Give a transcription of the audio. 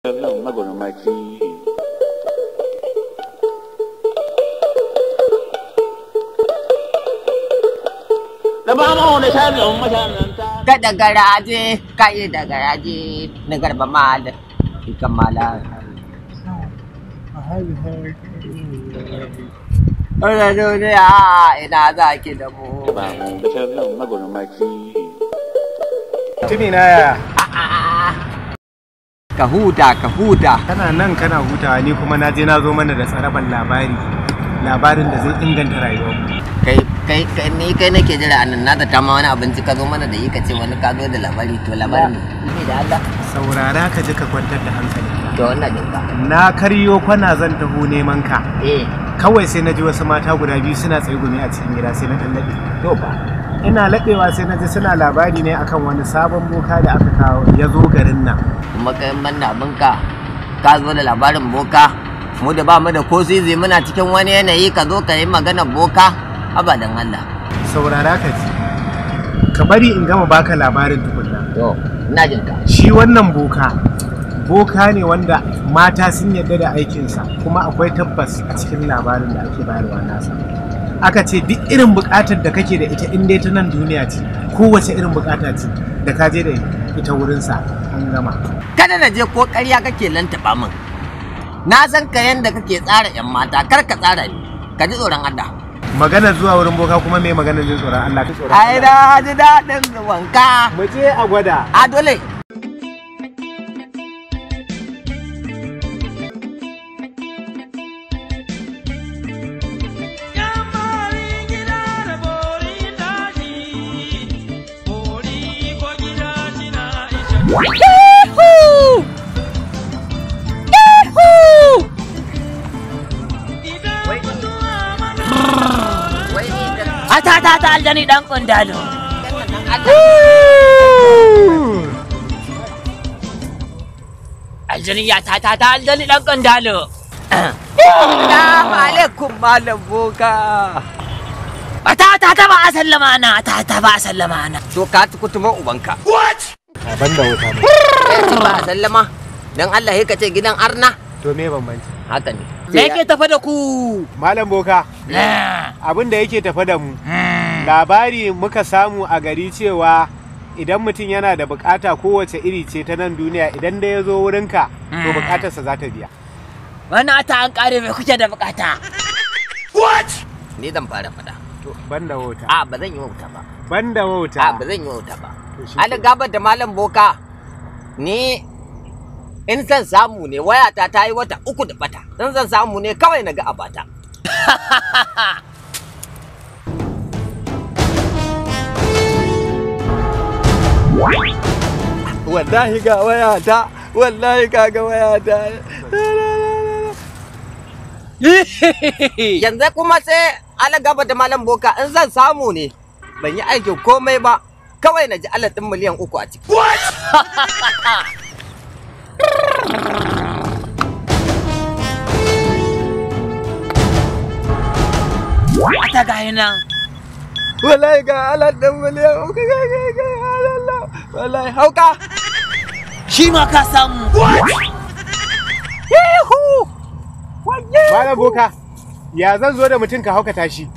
Ka da garaje, ka yi da garaje na garba mal, ikan mala. Ana duniya ina za ki da mu. Tuni na yaya? Ka huta, ka huta. Kana nan kana hutawa ni kuma na je na zo mana da tsaraban labarin da zai inganta rayuwarmu. Kai nake jira anan na da tama wani abinci ka zo mana da yi ka ce wani ka zo da labari to labarin ne da Allah. Saurara ka ji ka kwantar da hankali. To wannan dinka. Na karyo kwana zan taho neman ka. Kawai sai na ji wasu mata guda biyu suna tsegumi a cikin gida sai na laɓe. To ba. Ina laɓewa sai na ji suna labari ne akan wani sabon boka da aka kawo ya zo garin nan. Kuma kai manna abinka ka zo da labarin boka mu da ba mu da ko zizi muna cikin wani yanayi ka zo ka yi magana boka abadan Allah. Saurara ka ji. Ka bari in gama baka labarin tukunna. To ina jin ka. Shi wannan boka ne wanda mata sun yarda da aikinsa kuma akwai tabbas a cikin labarin da ake bayarwa nasa. Aka ce duk irin bukatar da kake da ita in dai ta nan duniya ce kowace irin bukata ce da ka je da ita wurinsa an gama. Kada na je ko ƙarya kake lantaba min. Na san ka yanda kake tsara 'yan mata kar ka tsara ni ka ji tsoron Allah. Magana zuwa wurin boka kuma me magana jin tsoron Allah ka tsoron Allah. Ai da ji daɗin zuwanka. Mu je a gwada. A dole. Ta aljani dan kundalo. Aljani ya ta aljani dan kundalo. Assalamu alaikum malam boka. Ta ba a sallama na, ta ba a sallama na. To ka tukutuma ubanka. What? Banda wuta ne. Ba a sallama. Dan Allah ka ce gidan arna. To me bambanci? Haka ne. Me yake tafa da ku? Malam boka. Abin da yake tafa da mu. Labari muka samu a gari cewa idan mutum yana da bukata kowace iri ce ta nan duniya idan da ya zo wurinka to bukatarsa za ta biya. Wannan ta an kare mai kuke da bukata. What? Ni zan fara fada. To banda wauta. Ba zan yi wauta ba. Banda wauta. Ba zan yi wauta ba. Ana gabar da malam boka. Ni in san samu ne wayata ta yi wata 3 da bata. In san samu ne kawai na ga abata. Wallahi ga wayata, wallahi kaga wayata. Yanzu kuma sai ala gaba da malam boka in zan samu ne ban yi aikin komai ba kawai na ji ala ɗin miliyan 3 a ciki. Wata gaya nan. Wallahi ga ala ɗin miliyan 3 wallahi hauka. Shi ma ka samu. Malam boka, ya zan zo da mutum ka hauka tashi.